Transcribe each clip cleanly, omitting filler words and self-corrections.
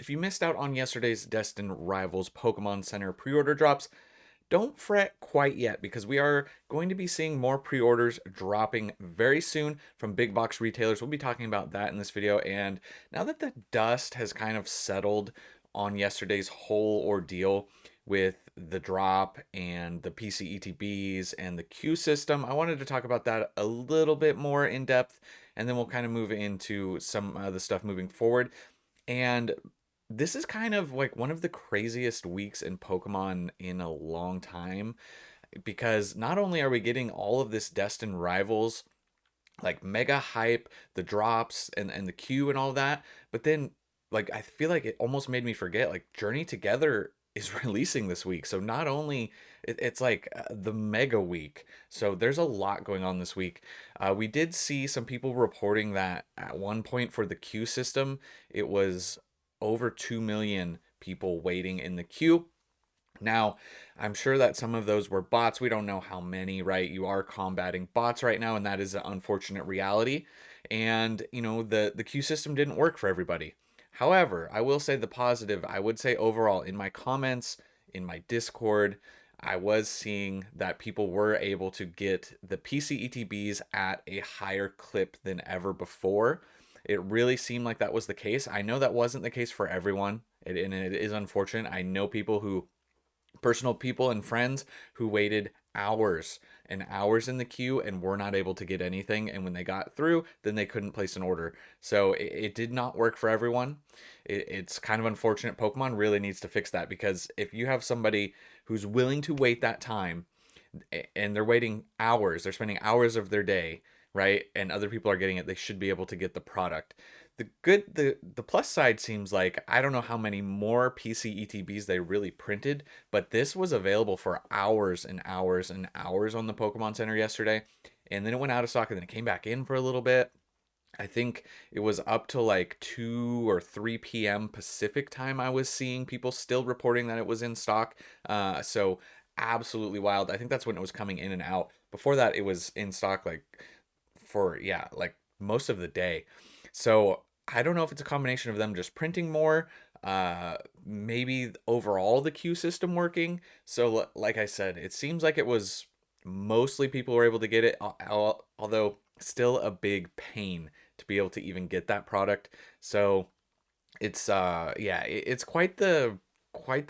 If you missed out on yesterday's Destined Rivals Pokemon Center pre-order drops, don't fret quite yet because we are going to be seeing more pre-orders dropping very soon from big box retailers. We'll be talking about that in this video. And now that the dust has kind of settled on yesterday's whole ordeal with the drop and the PC ETBs and the queue system, I wanted to talk about that a little bit more in depth, and then we'll kind of move into some of the stuff moving forward. And this is kind of like one of the craziest weeks in Pokemon in a long time because not only are we getting all of this Destined Rivals, like mega hype, the drops and the queue and all that, but then like I feel like it almost made me forget like Journey Together is releasing this week. So not only it's like the mega week. So there's a lot going on this week. We did see some people reporting that at one point for the queue system, it was over 2 million people waiting in the queue. Now, I'm sure that some of those were bots. We don't know how many, right? You are combating bots right now, and that is an unfortunate reality. And, the queue system didn't work for everybody. However, I will say the positive, I would say overall, in my comments, in my Discord, I was seeing that people were able to get the PC ETBs at a higher clip than ever before. It really seemed like that was the case. I know that wasn't the case for everyone, and it is unfortunate. I know personal people and friends who waited hours and hours in the queue and were not able to get anything, and when they got through then they couldn't place an order. So it did not work for everyone. It's kind of unfortunate. Pokemon really needs to fix that, because if you have somebody who's willing to wait that time and they're waiting hours, they're spending hours of their day, right, and other people are getting it, they should be able to get the product. The plus side seems like, I don't know how many more PC ETBs they really printed, but this was available for hours and hours and hours on the Pokemon Center yesterday, and then it went out of stock, and then it came back in for a little bit. I think it was up to like 2 or 3 p.m. Pacific time. I was seeing people still reporting that it was in stock. So absolutely wild. I think that's when it was coming in and out. Before that, it was in stock like for, yeah, like most of the day. So I don't know if it's a combination of them just printing more, maybe overall the queue system working. So like I said, it seems like it was mostly people were able to get it, although still a big pain to be able to even get that product. So it's yeah, it's quite the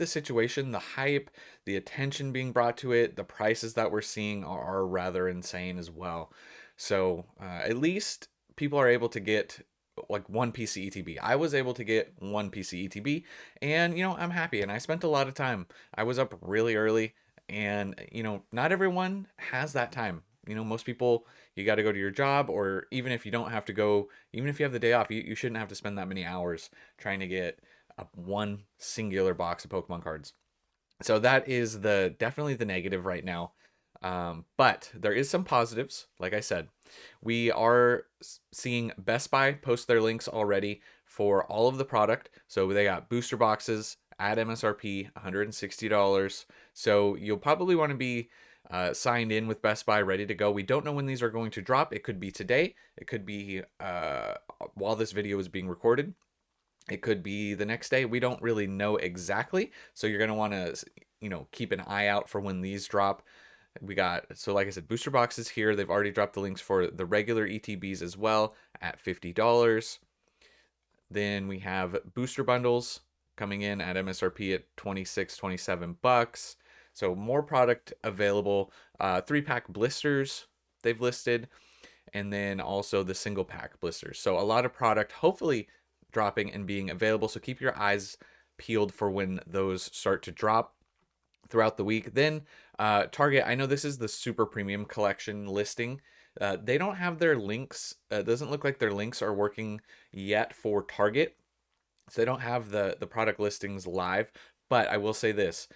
situation. The hype, the attention being brought to it, the prices that we're seeing are rather insane as well. So at least people are able to get like one PC ETB. I was able to get one PC ETB, and I'm happy. And I spent a lot of time. I was up really early, and not everyone has that time. Most people, you got to go to your job, or even if you don't have to go, even if you have the day off, you shouldn't have to spend that many hours trying to get one singular box of Pokemon cards. So that is definitely the negative right now. But there is some positives. Like I said, we are seeing Best Buy post their links already for all of the product. So they got booster boxes at MSRP, $160. So you'll probably want to be signed in with Best Buy, ready to go. We don't know when these are going to drop. It could be today. It could be while this video is being recorded. It could be the next day. We don't really know exactly. So you're going to want to, keep an eye out for when these drop. We got, so like I said, booster boxes here. They've already dropped the links for the regular ETBs as well at $50. Then we have booster bundles coming in at MSRP at 26, 27 bucks. So more product available. 3-pack blisters they've listed, and then also the single pack blisters. So a lot of product hopefully dropping and being available. So keep your eyes peeled for when those start to drop throughout the week. Then Target, I know this is the super premium collection listing. They don't have their links. It doesn't look like their links are working yet for Target. So they don't have the product listings live. But I will say this,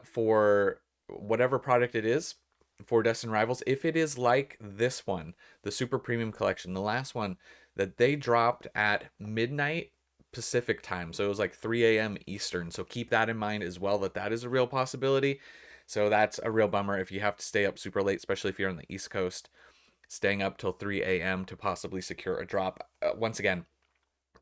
for whatever product it is, for Destined Rivals, if it is like this one, the super premium collection, the last one that they dropped at midnight Pacific time, so it was like 3 a.m. Eastern. So keep that in mind as well, that is a real possibility. So that's a real bummer if you have to stay up super late, especially if you're on the East Coast, staying up till 3 a.m. to possibly secure a drop. Once again,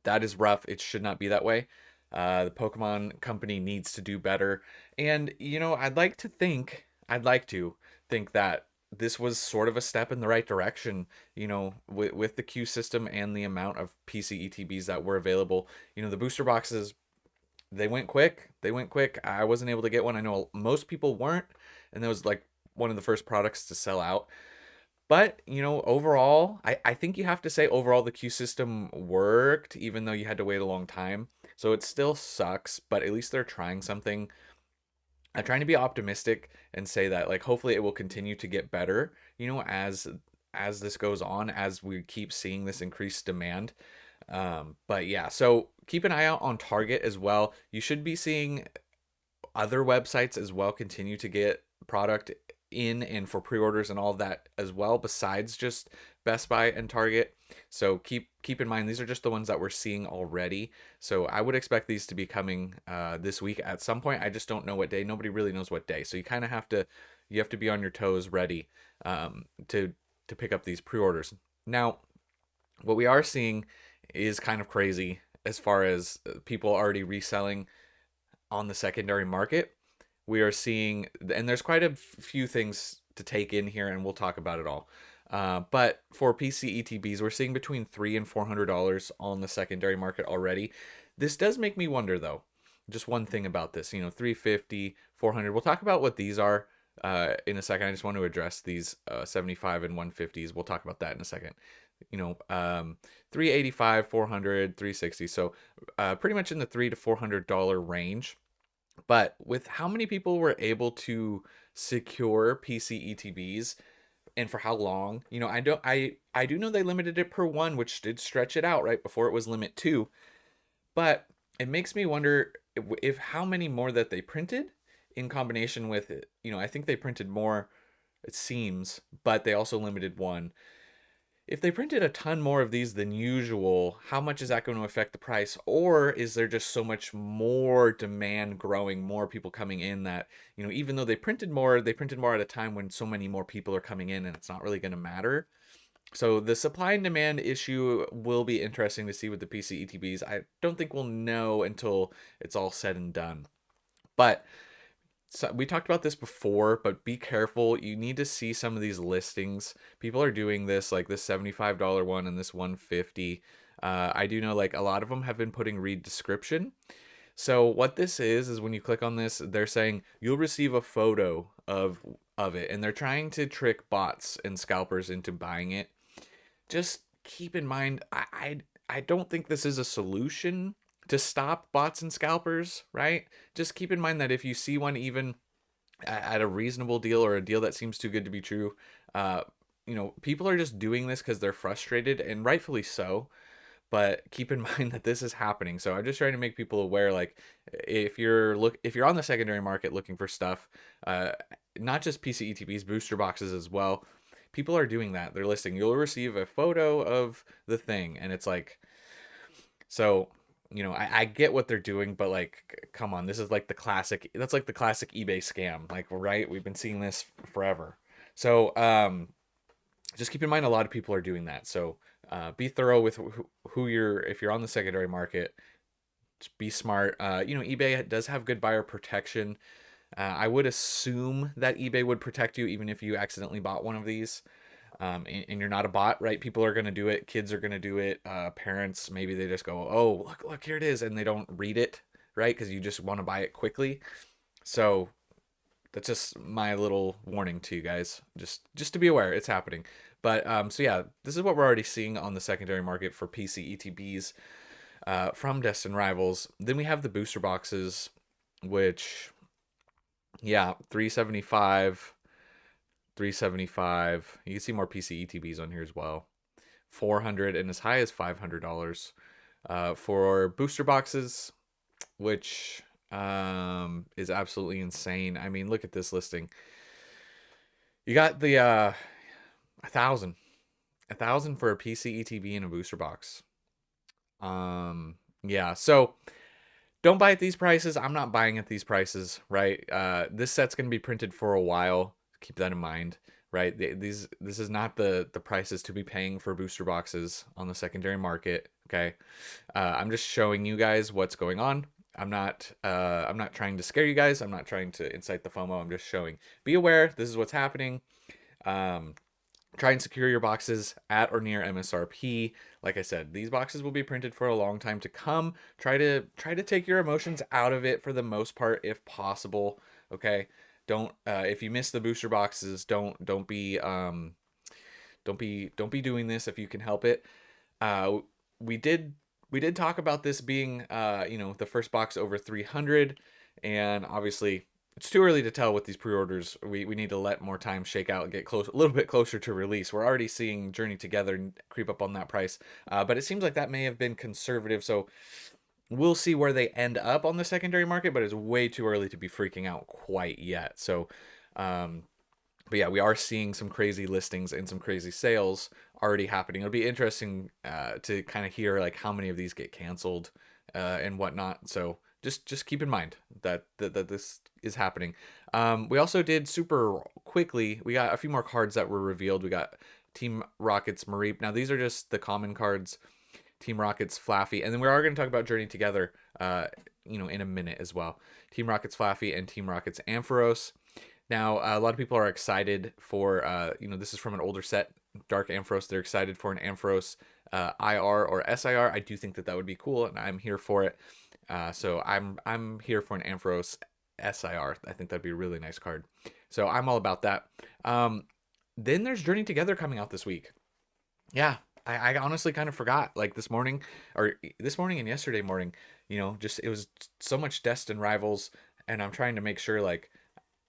that is rough. It should not be that way. The Pokemon company needs to do better. And, I'd like to think that this was sort of a step in the right direction, with the queue system and the amount of PC ETBs that were available. The booster boxes, they went quick. They went quick. I wasn't able to get one. I know most people weren't, and that was like one of the first products to sell out. But, overall, I think you have to say overall the queue system worked, even though you had to wait a long time. So it still sucks, but at least they're trying something. I'm trying to be optimistic and say that like hopefully it will continue to get better, as this goes on, as we keep seeing this increased demand. But yeah, so keep an eye out on Target as well. You should be seeing other websites as well continue to get product in and for pre-orders and all of that as well, besides just Best Buy and Target. So keep in mind these are just the ones that we're seeing already. So I would expect these to be coming this week at some point. I just don't know what day. Nobody really knows what day. So you have to be on your toes, ready to pick up these pre-orders. Now, what we are seeing is kind of crazy as far as people already reselling on the secondary market. We are seeing, and there's quite a few things to take in here, and we'll talk about it all. But for PC ETBs, we're seeing between $300 and $400 on the secondary market already. This does make me wonder, though. Just one thing about this, 350, 400. We'll talk about what these are in a second. I just want to address these 75 and 150s. We'll talk about that in a second. 385, 400, 360. So pretty much in the $300 to $400 range. But with how many people were able to secure PC ETBs and for how long, I do know they limited it per one, which did stretch it out right before it was limit two. But it makes me wonder if how many more that they printed in combination with it. I think they printed more, it seems, but they also limited one. If they printed a ton more of these than usual, how much is that going to affect the price? Or is there just so much more demand growing, more people coming in that, even though they printed more at a time when so many more people are coming in and it's not really going to matter. So the supply and demand issue will be interesting to see with the PC ETBs. I don't think we'll know until it's all said and done. But so we talked about this before, but be careful. You need to see some of these listings. People are doing this, like this $75 one and this 150. I do know like a lot of them have been putting read description. So what this is when you click on this, they're saying you'll receive a photo of it, and they're trying to trick bots and scalpers into buying it. Just keep in mind, I don't think this is a solution to stop bots and scalpers, right? Just keep in mind that if you see one even at a reasonable deal or a deal that seems too good to be true, people are just doing this because they're frustrated, and rightfully so. But keep in mind that this is happening. So I'm just trying to make people aware, like if you're on the secondary market looking for stuff, not just PC ETBs, booster boxes as well. People are doing that. They're listing. You'll receive a photo of the thing, and it's like, so I get what they're doing, but like, come on, this is like the classic. That's like the classic eBay scam. Like, right? We've been seeing this forever. So just keep in mind, a lot of people are doing that. So be thorough with who you're. If you're on the secondary market, just be smart. eBay does have good buyer protection. I would assume that eBay would protect you even if you accidentally bought one of these. And you're not a bot, right? People are going to do it. Kids are going to do it. Parents, maybe they just go, oh, look, here it is. And they don't read it, right? Because you just want to buy it quickly. So that's just my little warning to you guys. Just to be aware, it's happening. But so yeah, this is what we're already seeing on the secondary market for PC ETBs from Destined Rivals. Then we have the booster boxes, which, yeah, 375. 375. You can see more PC ETBs on here as well. 400 and as high as $500 for booster boxes, which is absolutely insane. I mean, look at this listing. You got the 1,000 for a PC ETB and a booster box. Yeah, so don't buy at these prices. I'm not buying at these prices, right? This set's going to be printed for a while. Keep that in mind, right? This is not the prices to be paying for booster boxes on the secondary market, okay? I'm just showing you guys what's going on. I'm not trying to scare you guys. I'm not trying to incite the FOMO. I'm just showing. Be aware. This is what's happening. Um, Try and secure your boxes at or near MSRP. Like I said, these boxes will be printed for a long time to come. Try to take your emotions out of it for the most part, if possible. Okay, don't if you miss the booster boxes, don't be doing this if you can help it. Uh, we did we did talk about this being the first box over 300, and obviously it's too early to tell with these pre-orders. We need to let more time shake out and get close a little bit closer to release. We're already seeing Journey Together creep up on that price, but it seems like that may have been conservative. So we'll see where they end up on the secondary market, but it's way too early to be freaking out quite yet. So um, but yeah, we are seeing some crazy listings and some crazy sales already happening. It'll be interesting to kind of hear like how many of these get canceled and whatnot. So just keep in mind that this is happening. We also did super quickly. We got a few more cards that were revealed. We got Team Rocket's Mareep. Now these are just the common cards. Team Rocket's Flaffy, and then we are going to talk about Journey Together, in a minute as well. Team Rocket's Flaffy and Team Rocket's Ampharos. Now, a lot of people are excited for, this is from an older set, Dark Ampharos. They're excited for an Ampharos IR or SIR. I do think that that would be cool, and I'm here for it. So I'm here for an Ampharos SIR. I think that'd be a really nice card. So I'm all about that. Then there's Journey Together coming out this week. Yeah, I honestly kind of forgot. Like this morning and yesterday morning, just it was so much Destined Rivals, and I'm trying to make sure like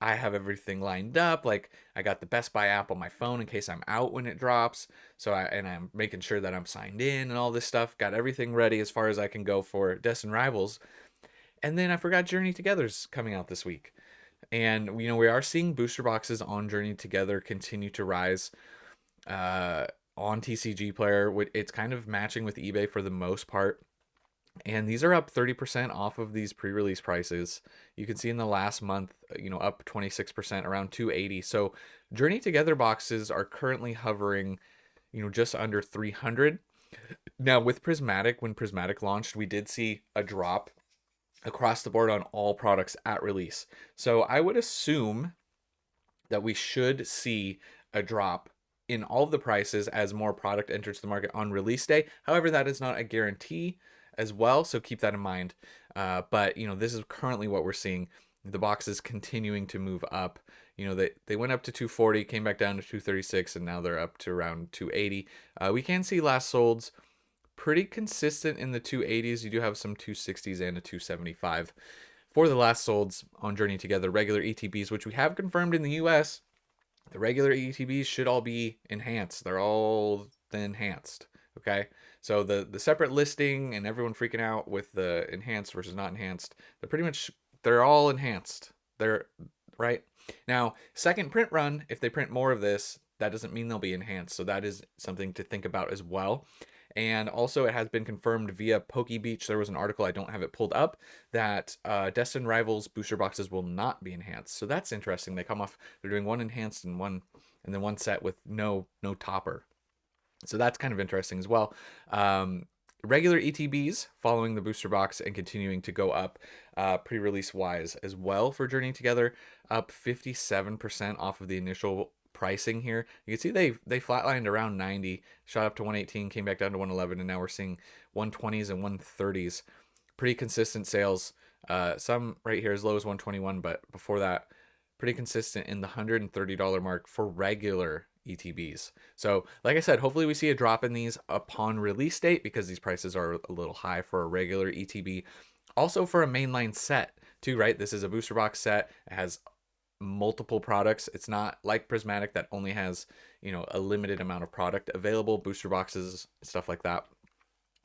I have everything lined up. Like I got the Best Buy app on my phone in case I'm out when it drops. I'm making sure that I'm signed in and all this stuff. Got everything ready as far as I can go for Destined Rivals. And then I forgot Journey Together's coming out this week. And we are seeing booster boxes on Journey Together continue to rise. On TCG Player, it's kind of matching with eBay for the most part. And these are up 30% off of these pre-release prices. You can see in the last month, up 26%, around 280. So Journey Together boxes are currently hovering, just under 300. Now with Prismatic, when Prismatic launched, we did see a drop across the board on all products at release. So I would assume that we should see a drop in all of the prices as more product enters the market on release day. However, that is not a guarantee as well, so keep that in mind. But this is currently what we're seeing. The boxes continuing to move up. They went up to 240, came back down to 236, and now they're up to around 280. We can see last solds pretty consistent in the 280s. You do have some 260s and a 275 for the last solds on Journey Together. Regular ETBs, which we have confirmed in the US, the regular ETBs should all be enhanced. They're all enhanced. Okay, so the separate listing and everyone freaking out with the enhanced versus not enhanced, they're all enhanced. They're right now. Second print run, if they print more of this, that doesn't mean they'll be enhanced. So that is something to think about as well. And also, it has been confirmed via PokeBeach. There was an article, I don't have it pulled up, that Destined Rivals booster boxes will not be enhanced. So that's interesting. They're doing one enhanced and then one set with no topper. So that's kind of interesting as well. Regular ETBs following the booster box and continuing to go up pre-release wise as well for Journey Together, up 57% off of the initial pricing here. You can see they flatlined around 90, shot up to 118, came back down to 111, and now we're seeing 120s and 130s. Pretty consistent sales. Some right here as low as 121, but before that, pretty consistent in the $130 mark for regular ETBs. So like I said, hopefully we see a drop in these upon release date because these prices are a little high for a regular ETB. Also for a mainline set too, right? This is a booster box set. It has multiple products. It's not like Prismatic that only has, a limited amount of product available, booster boxes, stuff like that.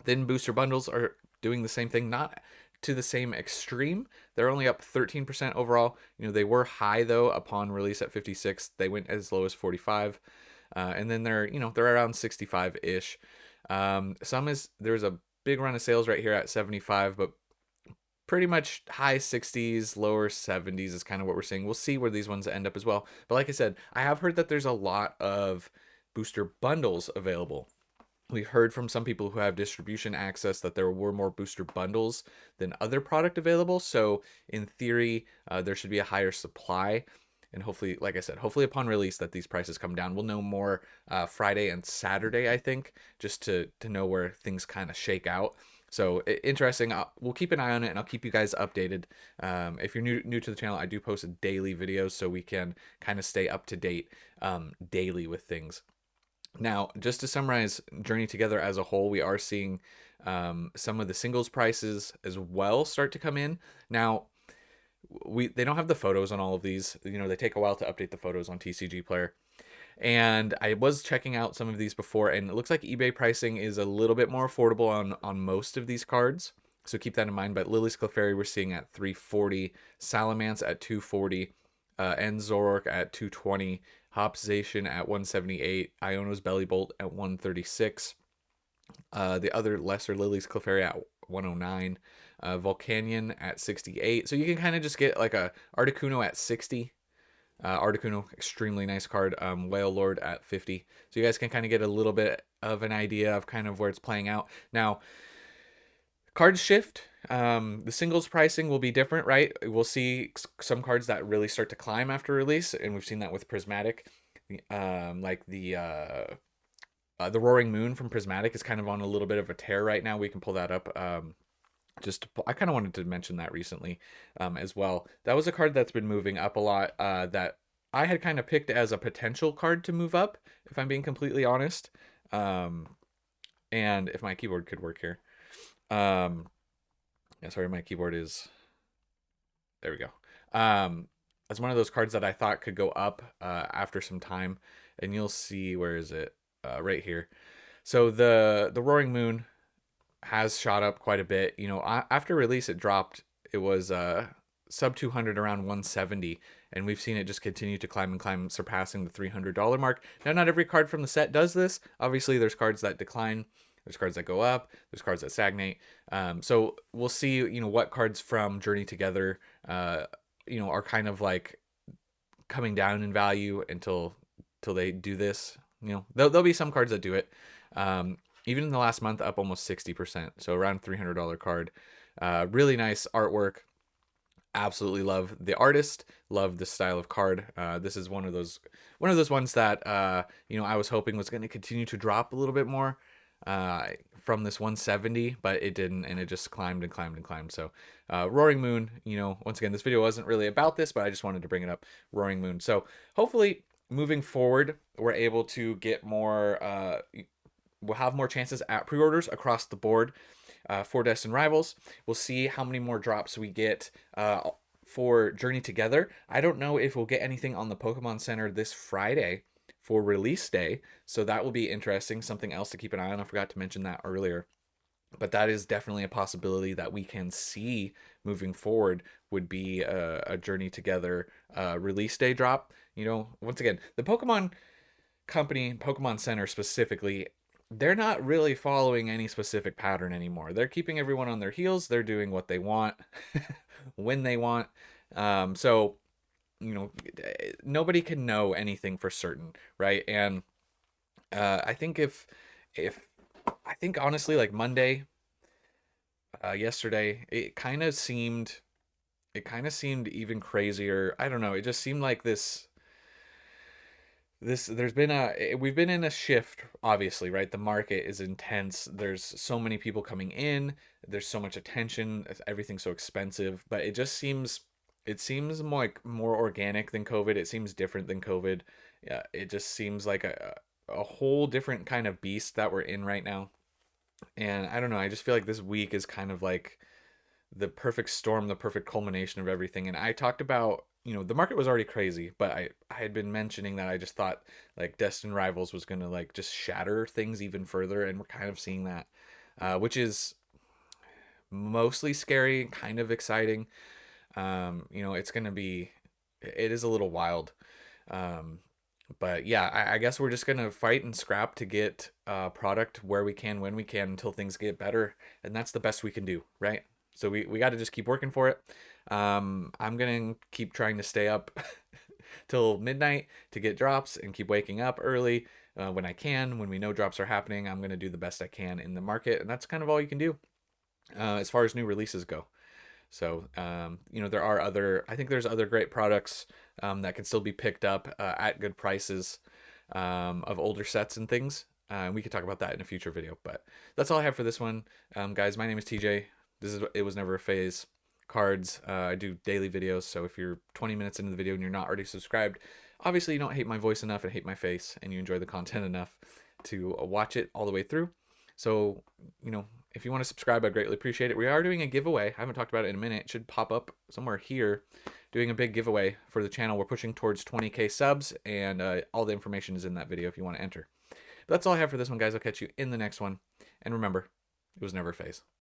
Then booster bundles are doing the same thing, not to the same extreme. They're only up 13% overall. They were high though upon release at 56. They went as low as 45. And then they're around 65-ish. There's a big run of sales right here at 75, but pretty much high 60s, lower 70s is kind of what we're seeing. We'll see where these ones end up as well. But like I said, I have heard that there's a lot of booster bundles available. We heard from some people who have distribution access that there were more booster bundles than other product available. So in theory, there should be a higher supply. And hopefully, like I said, hopefully upon release that these prices come down. We'll know more Friday and Saturday, I think, just to know where things kind of shake out. So interesting. We'll keep an eye on it, and I'll keep you guys updated. If you're new to the channel, I do post daily videos, so we can kind of stay up to date daily with things. Now, just to summarize Journey Together as a whole, we are seeing some of the singles prices as well start to come in. Now, they don't have the photos on all of these. You know, they take a while to update the photos on TCG Player. And I was checking out some of these before, and it looks like eBay pricing is a little bit more affordable on most of these cards. So keep that in mind. But Lily's Clefairy we're seeing at 340, Salamence at 240, and Zoroark at 220, Hopzation at 178, Iono's Bellybolt at 136, the other lesser Lily's Clefairy at 109, Volcanion at 68. So you can kind of just get like a Articuno at 60. Articuno, extremely nice card. Whale Lord at 50. So you guys can kind of get a little bit of an idea of kind of where it's playing out. Now, cards shift. The singles pricing will be different, right? We'll see some cards that really start to climb after release, and we've seen that with Prismatic. Like the Roaring Moon from Prismatic is kind of on a little bit of a tear right now. We can pull that up. I kind of wanted to mention that recently as well. That was a card that's been moving up a lot that I had kind of picked as a potential card to move up, if I'm being completely honest. And if my keyboard could work here. Yeah, sorry, my keyboard is... There we go. It's one of those cards that I thought could go up after some time. And you'll see, where is it? Right here. So the Roaring Moon has shot up quite a bit. You know, after release it dropped. It was sub 200, around 170, and we've seen it just continue to climb and climb, surpassing the $300 mark. Now, not every card from the set does this. Obviously, there's cards that decline, there's cards that go up, there's cards that stagnate. So we'll see, you know, what cards from Journey Together, you know, are kind of like coming down in value until they do this. You know, there'll be some cards that do it. Even in the last month, up almost 60%. So around $300 card. Really nice artwork. Absolutely love the artist. Love the style of card. This is one of those ones that you know, I was hoping was going to continue to drop a little bit more from this 170, but it didn't, and it just climbed and climbed and climbed. So Roaring Moon, you know, once again, this video wasn't really about this, but I just wanted to bring it up. Roaring Moon. So hopefully moving forward, we're able to get more we'll have more chances at pre-orders across the board for Destined Rivals. We'll see how many more drops we get for Journey Together. I don't know if we'll get anything on the Pokemon Center this Friday for release day, so that will be interesting. Something else to keep an eye on. I forgot to mention that earlier. But that is definitely a possibility that we can see moving forward, would be a Journey Together release day drop. You know, once again, the Pokemon Company, Pokemon Center specifically, they're not really following any specific pattern anymore. They're keeping everyone on their heels. They're doing what they want when they want. So, you know, nobody can know anything for certain, right? And I think if I think honestly, like Monday, yesterday, it kind of seemed even crazier. I don't know. It just seemed like there's been we've been in a shift, obviously, right? The market is intense. There's so many people coming in, there's so much attention, everything's so expensive, but it seems more organic than COVID. It seems different than COVID. Yeah, it just seems like a whole different kind of beast that we're in right now. And I don't know, I just feel like this week is kind of like the perfect storm, the perfect culmination of everything. And I talked about, you know, the market was already crazy, but I had been mentioning that I just thought like Destined Rivals was going to like just shatter things even further. And we're kind of seeing that, which is mostly scary, kind of exciting. You know, it is a little wild. But yeah, I guess we're just gonna fight and scrap to get product where we can, when we can, until things get better, and that's the best we can do, right? So we got to just keep working for it. I'm gonna keep trying to stay up till midnight to get drops and keep waking up early when I can. When we know drops are happening, I'm going to do the best I can in the market, and that's kind of all you can do as far as new releases go. So, there are I think there's other great products that can still be picked up at good prices of older sets and things. We could talk about that in a future video, but that's all I have for this one. Guys, my name is TJ. It was never a phase. Cards. I do daily videos, so if you're 20 minutes into the video and you're not already subscribed, obviously you don't hate my voice enough and hate my face, and you enjoy the content enough to watch it all the way through. So, if you want to subscribe, I'd greatly appreciate it. We are doing a giveaway. I haven't talked about it in a minute. It should pop up somewhere here. Doing a big giveaway for the channel. We're pushing towards 20K subs, and all the information is in that video if you want to enter. But that's all I have for this one, guys. I'll catch you in the next one. And remember, it was never a phase.